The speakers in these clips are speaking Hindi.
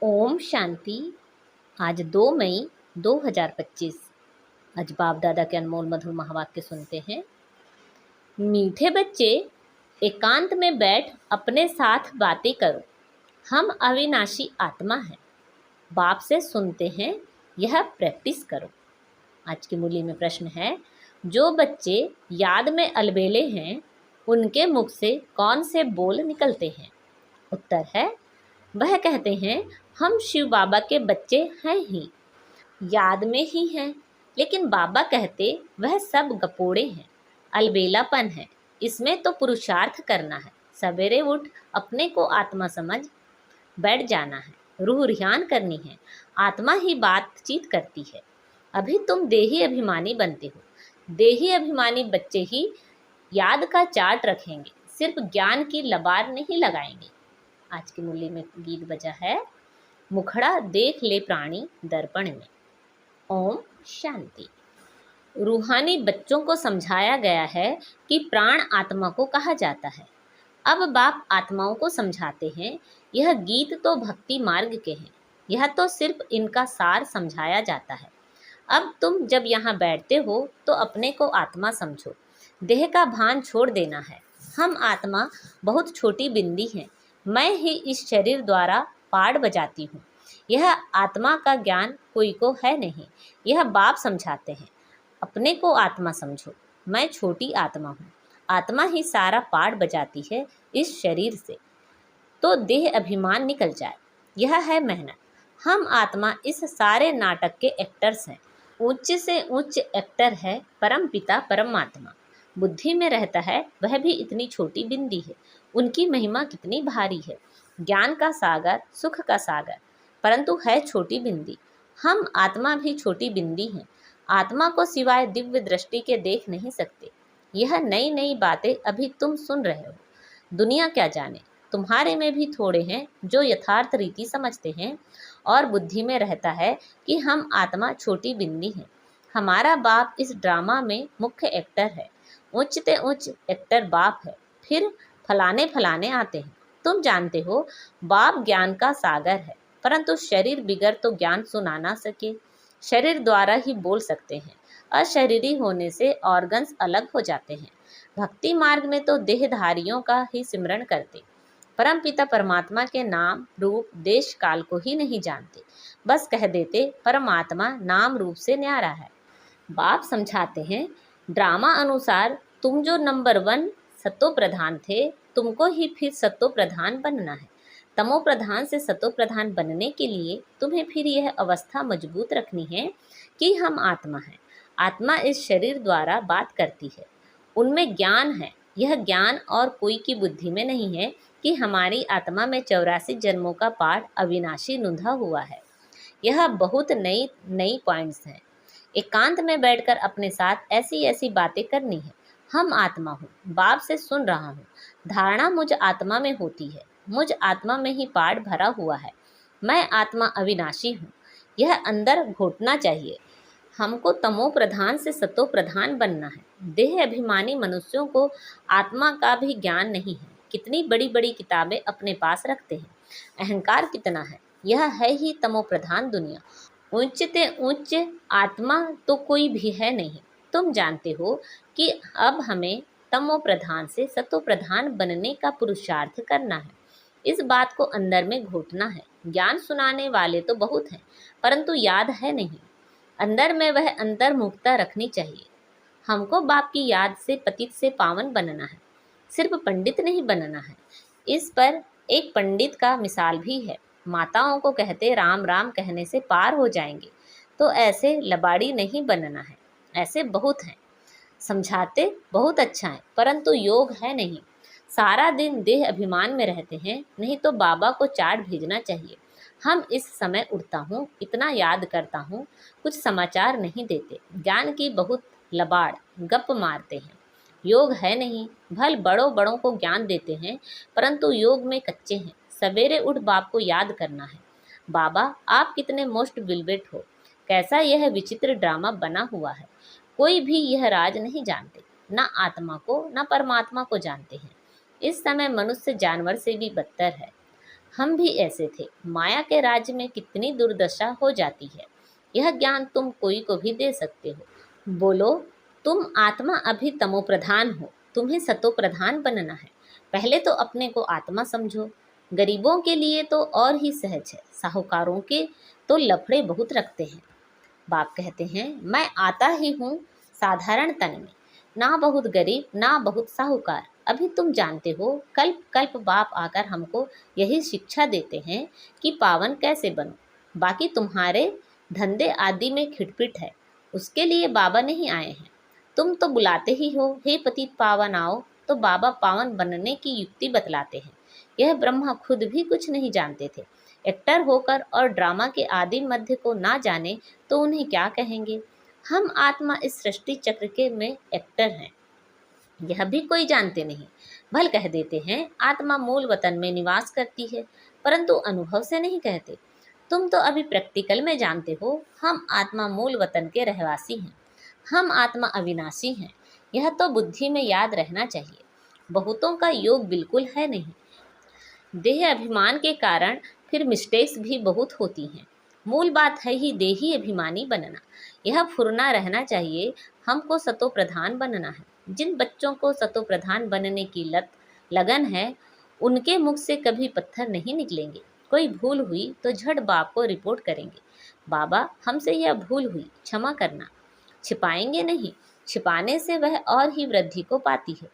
ओम शांति। आज 2 मई 2025। आज बाप दादा के अनमोल मधुर महावाक्य सुनते हैं। मीठे बच्चे, एकांत में बैठ अपने साथ बातें करो। हम अविनाशी आत्मा हैं। बाप से सुनते हैं, यह प्रैक्टिस करो। आज की मुरली में प्रश्न है, जो बच्चे याद में अलबेले हैं उनके मुख से कौन से बोल निकलते हैं? उत्तर है, वह कहते हैं हम शिव बाबा के बच्चे हैं ही, याद में ही हैं। लेकिन बाबा कहते वह सब गपोड़े हैं, अलबेलापन है, इसमें तो पुरुषार्थ करना है। सवेरे उठ अपने को आत्मा समझ बैठ जाना है, रूह रिहान करनी है। आत्मा ही बातचीत करती है। अभी तुम देही अभिमानी बनते हो। देही अभिमानी बच्चे ही याद का चार्ट रखेंगे, सिर्फ ज्ञान की लबार नहीं लगाएंगे। आज की मुरली में गीत बजा है, मुखड़ा देख ले प्राणी दर्पण में। ओम शांति। रूहानी बच्चों को समझाया गया है कि प्राण आत्मा को कहा जाता है। अब बाप आत्माओं को समझाते हैं, यह गीत तो भक्ति मार्ग के हैं, यह तो सिर्फ इनका सार समझाया जाता है। अब तुम जब यहाँ बैठते हो तो अपने को आत्मा समझो, देह का भान छोड़ देना है। हम आत्मा बहुत छोटी बिंदी हैं, मैं ही इस शरीर द्वारा पाड़ बजाती हूँ। यह आत्मा का ज्ञान कोई को है नहीं, यह बाप समझाते हैं। अपने को आत्मा समझो, मैं छोटी आत्मा हूँ। आत्मा ही सारा पाड़ बजाती है इस शरीर से, तो देह अभिमान निकल जाए। यह है मेहनत। हम आत्मा इस सारे नाटक के एक्टर्स हैं। उच्च से उच्च एक्टर है परम पिता परमात्मा। बुद्धि में रहता है, वह भी इतनी छोटी बिंदी है। उनकी महिमा कितनी भारी है। ज्ञान का सागर, सुख का सागर, परंतु है छोटी बिंदी। हम आत्मा भी छोटी बिंदी हैं। आत्मा को सिवाय दिव्य दृष्टि के देख नहीं सकते। यह नई नई बातें अभी तुम सुन रहे हो। दुनिया क्या जाने, तुम्हारे में भी थोड़े हैं जो यथार्थ रीति समझते हैं और बुद्धि में रहता है कि हम आत्मा छोटी बिंदी हैं। हमारा बाप इस ड्रामा में मुख्य एक्टर है। उच्चते उच्च एक्टर बाप है, फिर फलाने फलाने आते हैं। तुम जानते हो बाप ज्ञान का सागर है, परंतु शरीर बिगर तो ज्ञान सुना ना सके। शरीर द्वारा ही बोल सकते हैं। अशरीरी होने से ऑर्गन्स अलग हो जाते हैं। भक्ति मार्ग में तो देहधारियों का ही सिमरण करते, परमपिता परमात्मा के नाम रूप देश काल को ही नहीं जानते। बस कह देते परमात्मा नाम रूप से न्यारा है। बाप समझाते हैं, ड्रामा अनुसार तुम जो नंबर 1 सत्तो प्रधान थे, तुमको ही फिर सत्तो प्रधान बनना है। तमो प्रधान से सतो प्रधान बनने के लिए तुम्हें फिर यह अवस्था मजबूत रखनी है कि हम आत्मा हैं। आत्मा इस शरीर द्वारा बात करती है, उनमें ज्ञान है। यह ज्ञान और कोई की बुद्धि में नहीं है कि हमारी आत्मा में 84 जन्मों का पाठ अविनाशी नुंधा हुआ है। यह बहुत नई नई पॉइंट्स हैं। एकांत में बैठकर अपने साथ ऐसी ऐसी बातें करनी है। हम आत्मा हूँ, बाप से सुन रहा हूँ। धारणा मुझ आत्मा में होती है, मुझ आत्मा में ही पाठ भरा हुआ है। मैं आत्मा अविनाशी हूँ, यह अंदर घोटना चाहिए। हमको तमो प्रधान से सतो प्रधान बनना है। देह अभिमानी मनुष्यों को आत्मा का भी ज्ञान नहीं है। कितनी बड़ी बड़ी किताबें अपने पास रखते हैं, अहंकार कितना है। यह है ही तमो प्रधान दुनिया। उच्चते उच्च आत्मा तो कोई भी है नहीं। तुम जानते हो कि अब हमें तमो प्रधान से सतो प्रधान बनने का पुरुषार्थ करना है। इस बात को अंदर में घोटना है। ज्ञान सुनाने वाले तो बहुत हैं, परंतु याद है नहीं। अंदर में वह अंतर्मुखता रखनी चाहिए। हमको बाप की याद से पतित से पावन बनना है, सिर्फ पंडित नहीं बनना है। इस पर एक पंडित का मिसाल भी है। माताओं को कहते राम राम कहने से पार हो जाएंगे, तो ऐसे लबाड़ी नहीं बनना है। ऐसे बहुत हैं, समझाते बहुत अच्छा है, परंतु योग है नहीं। सारा दिन देह अभिमान में रहते हैं, नहीं तो बाबा को चार्ट भेजना चाहिए। हम इस समय उठता हूँ, इतना याद करता हूँ, कुछ समाचार नहीं देते। ज्ञान की बहुत लबाड़ गप मारते हैं। योग है नहीं। भल बड़ों बड़ों को ज्ञान देते हैं, परंतु योग में कच्चे हैं। सवेरे उठ बाप को याद करना है। बाबा आप कितने मोस्ट विलवेट हो। कैसा यह विचित्र ड्रामा बना हुआ है। कोई भी यह राज नहीं जानते, न आत्मा को न परमात्मा को जानते हैं। इस समय मनुष्य जानवर से भी बदतर है। हम भी ऐसे थे। माया के राज्य में कितनी दुर्दशा हो जाती है, यह ज्ञान तुम कोई को भी दे सकते हो। बोलो, तुम आत्मा अभी तमो प्रधान हो, तुम्हें सतो प्रधान बनना है। पहले तो अपने को आत्मा समझो। गरीबों के लिए तो और ही सहज है, साहूकारों के तो लफड़े बहुत रखते हैं। बाप कहते हैं, मैं आता ही हूँ साधारण तन में, ना बहुत गरीब ना बहुत साहूकार। अभी तुम जानते हो, कल्प कल्प बाप आकर हमको यही शिक्षा देते हैं कि पावन कैसे बनो। बाकी तुम्हारे धंधे आदि में खिटपिट है, उसके लिए बाबा नहीं आए हैं। तुम तो बुलाते ही हो, हे पतित पावन आओ, तो बाबा पावन बनने की युक्ति बतलाते हैं। यह ब्रह्मा खुद भी कुछ नहीं जानते थे। एक्टर होकर और ड्रामा के आदि मध्य को ना जाने तो उन्हें क्या कहेंगे। हम आत्मा इस सृष्टि चक्र के में एक्टर हैं, यह भी कोई जानते नहीं। भल कह देते हैं आत्मा मूल वतन में निवास करती है, परंतु अनुभव से नहीं कहते। तुम तो अभी प्रैक्टिकल में जानते हो, हम आत्मा मूल वतन के रहवासी हैं। हम आत्मा अविनाशी हैं, यह तो बुद्धि में याद रहना चाहिए। बहुतों का योग बिल्कुल है नहीं। देह अभिमान के कारण फिर मिस्टेक्स भी बहुत होती हैं। मूल बात है ही देही अभिमानी बनना, यह फुरना रहना चाहिए। हमको सतो प्रधान बनना है। जिन बच्चों को सतो प्रधान बनने की लगन है, उनके मुख से कभी पत्थर नहीं निकलेंगे। कोई भूल हुई तो झट बाप को रिपोर्ट करेंगे, बाबा हमसे यह भूल हुई, क्षमा करना। छिपाएंगे नहीं, छिपाने से वह और ही वृद्धि को पाती है।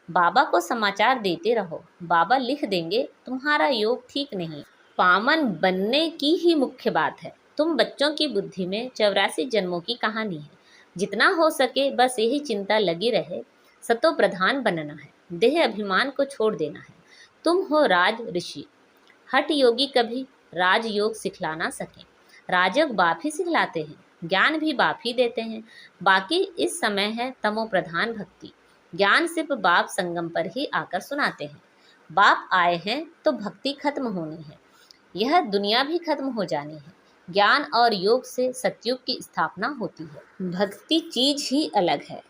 बाबा को समाचार देते रहो, बाबा लिख देंगे तुम्हारा योग ठीक नहीं। पावन बनने की ही मुख्य बात है। तुम बच्चों की बुद्धि में 84 जन्मों की कहानी है। जितना हो सके बस यही चिंता लगी रहे, सतो प्रधान बनना है, देह अभिमान को छोड़ देना है। तुम हो राज ऋषि, हठ योगी कभी राजयोग सिखला ना सके। राजयोग बाप ही सिखलाते हैं, ज्ञान भी बाप ही देते हैं। बाकी इस समय है तमो प्रधान भक्ति। ज्ञान सिर्फ बाप संगम पर ही आकर सुनाते हैं। बाप आए हैं तो भक्ति खत्म होनी है, यह दुनिया भी खत्म हो जानी है। ज्ञान और योग से सतयुग की स्थापना होती है। भक्ति चीज ही अलग है।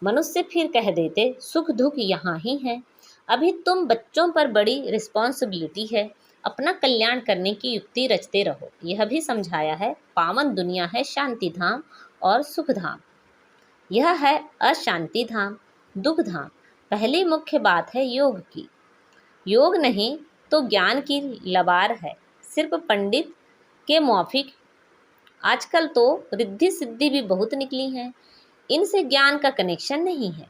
मनुष्य फिर कह देते सुख दुख यहाँ ही है। अभी तुम बच्चों पर बड़ी रिस्पॉन्सिबिलिटी है, अपना कल्याण करने की युक्ति रचते रहो। यह भी समझाया है, पावन दुनिया है शांति धाम और सुख धाम, यह है अशांति धाम, दुख धाम। पहली मुख्य बात है योग की। योग नहीं तो ज्ञान की लबार है, सिर्फ पंडित के मौफिक। आजकल तो रिद्धि सिद्धि भी बहुत निकली हैं, इनसे ज्ञान का कनेक्शन नहीं है।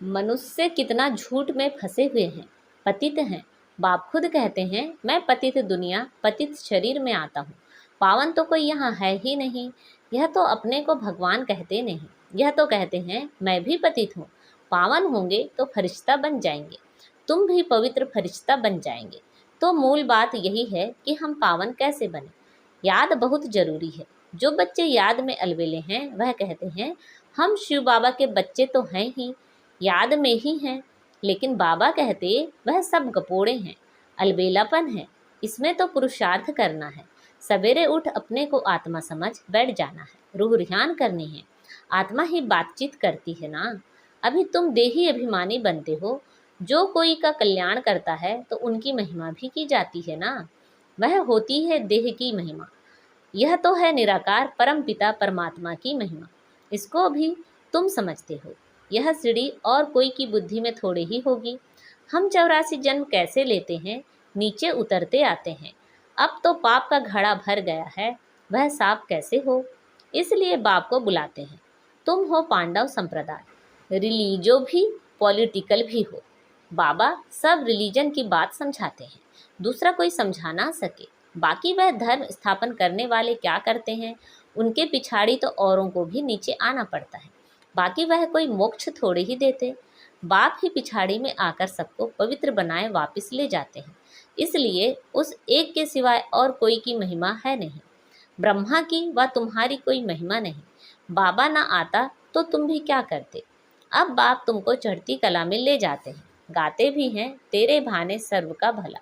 मनुष्य कितना झूठ में फंसे हुए हैं, पतित हैं। बाप खुद कहते हैं, मैं पतित दुनिया पतित शरीर में आता हूँ। पावन तो कोई यहाँ है ही नहीं। यह तो अपने को भगवान कहते नहीं, यह तो कहते हैं मैं भी पतित हूँ। पावन होंगे तो फरिश्ता बन जाएंगे, तुम भी पवित्र फरिश्ता बन जाएंगे। तो मूल बात यही है कि हम पावन कैसे बने। याद बहुत जरूरी है। जो बच्चे याद में अलबेले हैं, वह कहते हैं हम शिव बाबा के बच्चे तो हैं ही, याद में ही हैं। लेकिन बाबा कहते वह सब गपोड़े हैं, अलबेलापन है। इसमें तो पुरुषार्थ करना है। सवेरे उठ अपने को आत्मा समझ बैठ जाना है, रूह रिहान करनी है। आत्मा ही बातचीत करती है ना। अभी तुम देही अभिमानी बनते हो। जो कोई का कल्याण करता है तो उनकी महिमा भी की जाती है ना, वह होती है देह की महिमा। यह तो है निराकार परम पिता परमात्मा की महिमा, इसको भी तुम समझते हो। यह सीढ़ी और कोई की बुद्धि में थोड़े ही होगी। हम 84 जन्म कैसे लेते हैं, नीचे उतरते आते हैं। अब तो पाप का घड़ा भर गया है, वह साफ कैसे हो। इसलिए बाप को बुलाते हैं। तुम हो पांडव संप्रदाय, रिलीजो भी पॉलिटिकल भी हो। बाबा सब रिलीजन की बात समझाते हैं, दूसरा कोई समझा ना सके। बाकी वह धर्म स्थापन करने वाले क्या करते हैं, उनके पिछाड़ी तो औरों को भी नीचे आना पड़ता है। बाकी वह कोई मोक्ष थोड़े ही देते, बाप ही पिछाड़ी में आकर सबको पवित्र बनाए वापस ले जाते हैं। इसलिए उस एक के सिवाय और कोई की महिमा है नहीं। ब्रह्मा की व तुम्हारी कोई महिमा नहीं। बाबा ना आता तो तुम भी क्या करते। अब बाप तुमको चढ़ती कला में ले जाते हैं, गाते भी हैं तेरे भाने सर्व का भला,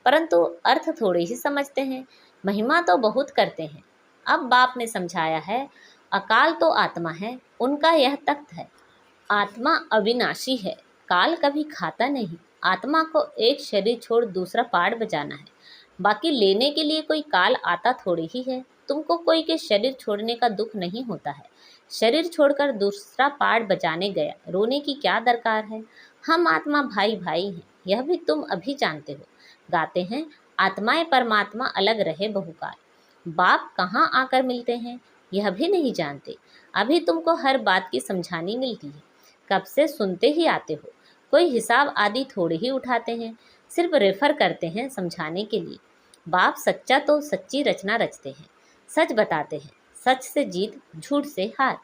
परंतु अर्थ थोड़े ही समझते हैं, महिमा तो बहुत करते हैं। अब बाप ने समझाया है, अकाल तो आत्मा है, उनका यह तख्त है। आत्मा अविनाशी है, काल कभी खाता नहीं। आत्मा को एक शरीर छोड़ दूसरा पाड़ बजाना है, बाकी लेने के लिए कोई काल आता थोड़ी ही है। तुमको कोई के शरीर छोड़ने का दुख नहीं होता है। शरीर छोड़कर दूसरा पाड़ बजाने गया, रोने की क्या दरकार है। हम आत्मा भाई भाई हैं, यह भी तुम अभी जानते हो। गाते हैं आत्माएं परमात्मा अलग रहे बहुकाल। बाप कहाँ आकर मिलते हैं यह भी नहीं जानते। अभी तुमको हर बात की समझानी मिलती है, कब से सुनते ही आते हो। कोई हिसाब आदि थोड़ी ही उठाते हैं, सिर्फ रेफर करते हैं समझाने के लिए। बाप सच्चा तो सच्ची रचना रचते हैं, सच बताते हैं, सच से जीत झूठ से हार।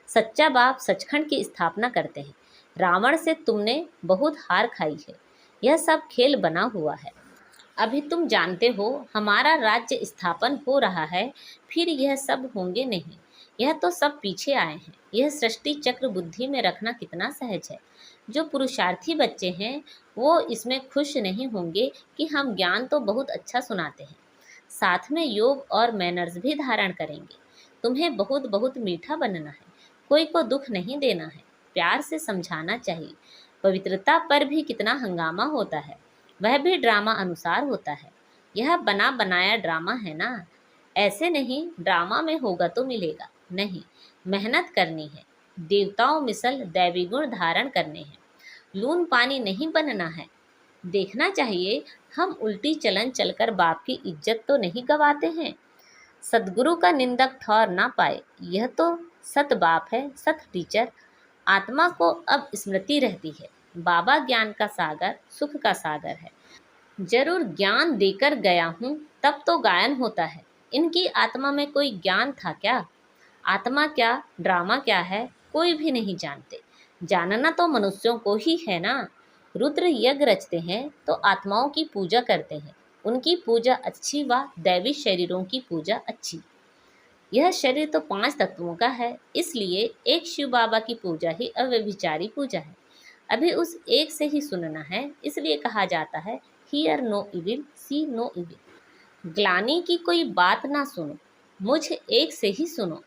सच्चा बाप सचखंड की स्थापना करते हैं। रावण से तुमने बहुत हार खाई है, यह सब खेल बना हुआ है। अभी तुम जानते हो हमारा राज्य स्थापन हो रहा है, फिर यह सब होंगे नहीं। यह तो सब पीछे आए हैं। यह सृष्टि चक्र बुद्धि में रखना कितना सहज है। जो पुरुषार्थी बच्चे हैं वो इसमें खुश नहीं होंगे कि हम ज्ञान तो बहुत अच्छा सुनाते हैं, साथ में योग और मैनर्स भी धारण करेंगे। तुम्हें बहुत बहुत मीठा बनना है, कोई को दुख नहीं देना है, प्यार से समझाना चाहिए। पवित्रता पर भी कितना हंगामा होता है, वह भी ड्रामा अनुसार होता है। यह बना बनाया ड्रामा है ना, ऐसे नहीं ड्रामा में होगा तो मिलेगा नहीं। मेहनत करनी है, देवताओं मिसल दैवी गुण धारण करने हैं, लून पानी नहीं बनना है। देखना चाहिए हम उल्टी चलन चलकर बाप की इज्जत तो नहीं गवाते हैं। सदगुरु का निंदक ठौर ना पाए, यह तो सत बाप है, सत टीचर। आत्मा को अब स्मृति रहती है, बाबा ज्ञान का सागर सुख का सागर है। जरूर ज्ञान देकर गया हूँ तब तो गायन होता है। इनकी आत्मा में कोई ज्ञान था क्या? आत्मा क्या ड्रामा क्या है कोई भी नहीं जानते। जानना तो मनुष्यों को ही है ना। रुद्र यज्ञ रचते हैं तो आत्माओं की पूजा करते हैं, उनकी पूजा अच्छी व दैवी शरीरों की पूजा अच्छी। यह शरीर तो 5 तत्वों का है, इसलिए एक शिव बाबा की पूजा ही अव्यभिचारी पूजा है। अभी उस एक से ही सुनना है, इसलिए कहा जाता है hear no evil see no evil. ग्लानी की कोई बात ना सुनो, मुझ एक से ही सुनो।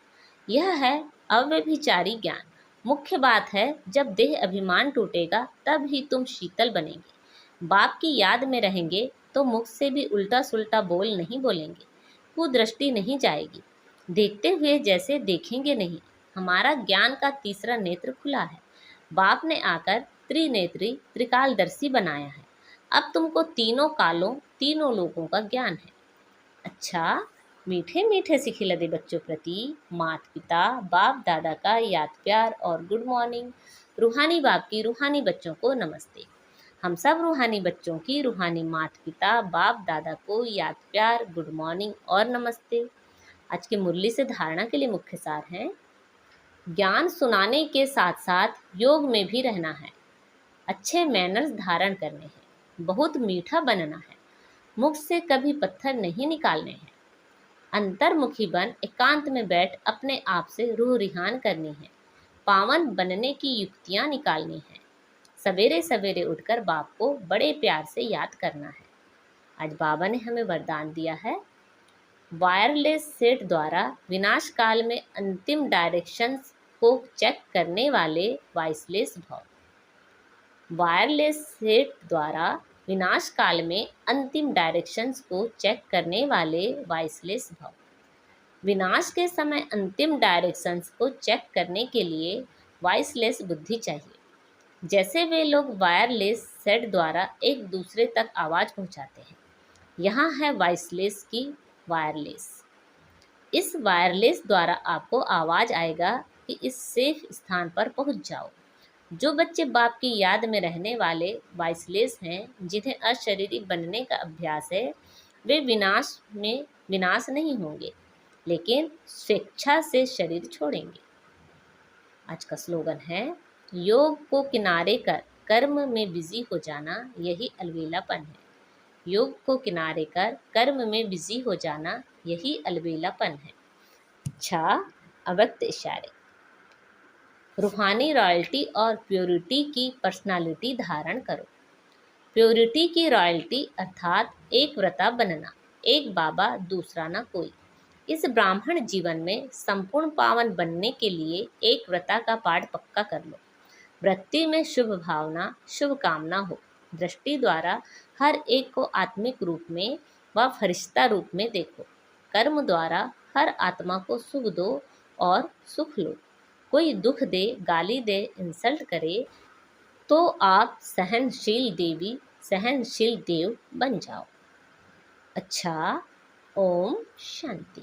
यह है अव्यभिचारी ज्ञान। मुख्य बात है जब देह अभिमान टूटेगा तब ही तुम शीतल बनेंगे। बाप की याद में रहेंगे तो मुख से भी उल्टा सुल्टा बोल नहीं बोलेंगे, कुदृष्टि नहीं जाएगी, देखते हुए जैसे देखेंगे नहीं। हमारा ज्ञान का तीसरा नेत्र खुला है। बाप ने आकर त्रिनेत्री त्रिकालदर्शी बनाया है। अब तुमको तीनों कालों तीनों लोगों का ज्ञान है। अच्छा, मीठे मीठे से खिलदे बच्चों प्रति माता पिता बाप दादा का याद प्यार और गुड मॉर्निंग। रूहानी बाप की रूहानी बच्चों को नमस्ते। हम सब रूहानी बच्चों की रूहानी माता पिता बाप दादा को याद प्यार गुड मॉर्निंग और नमस्ते। आज की मुरली से धारणा के लिए मुख्य सार है, ज्ञान सुनाने के साथ साथ योग में भी रहना है, अच्छे मैनर्स धारण करने हैं, बहुत मीठा बनना है, मुख से कभी पत्थर नहीं निकालने हैं, अंतर्मुखी बन एकांत में बैठ अपने आप से रूह रिहान करनी है, पावन बनने की युक्तियां निकालनी है, सवेरे सवेरे उठकर बाप को बड़े प्यार से याद करना है। आज बाबा ने हमें वरदान दिया है, वायरलेस सेट द्वारा विनाश काल में अंतिम डायरेक्शंस को चेक करने वाले वॉइसलेस भव। वायरलेस सेट द्वारा विनाश काल में अंतिम डायरेक्शंस को चेक करने वाले वॉइसलेस भव। विनाश के समय अंतिम डायरेक्शंस को चेक करने के लिए वॉइसलेस बुद्धि चाहिए। जैसे वे लोग वायरलेस सेट द्वारा एक दूसरे तक आवाज़ पहुंचाते हैं, यहाँ है वॉइसलेस की वायरलेस। इस वायरलेस द्वारा आपको आवाज़ आएगा कि इस सेफ स्थान पर पहुंच जाओ। जो बच्चे बाप की याद में रहने वाले वॉइसलेस हैं, जिन्हें अशरीरी बनने का अभ्यास है, वे विनाश नहीं होंगे, लेकिन स्वेच्छा से शरीर छोड़ेंगे। आज का स्लोगन है, योग को किनारे कर कर्म में बिजी हो जाना यही अलबेलापन है। योग को किनारे कर कर्म में बिजी हो जाना यही अलबेलापन है। अच्छा, अव्यक्त इशारे। रूहानी रॉयल्टी और प्योरिटी की पर्सनालिटी धारण करो। प्योरिटी की रॉयल्टी अर्थात एक व्रता बनना, एक बाबा दूसरा ना कोई। इस ब्राह्मण जीवन में संपूर्ण पावन बनने के लिए एक व्रता का पाठ पक्का कर लो। वृत्ति में शुभ भावना शुभ कामना हो, दृष्टि द्वारा हर एक को आत्मिक रूप में व फरिश्ता रूप में देखो। कर्म द्वारा हर आत्मा को सुख दो और सुख लो। कोई दुख दे, गाली दे, इंसल्ट करे तो आप सहनशील देव बन जाओ। अच्छा, ओम शांति।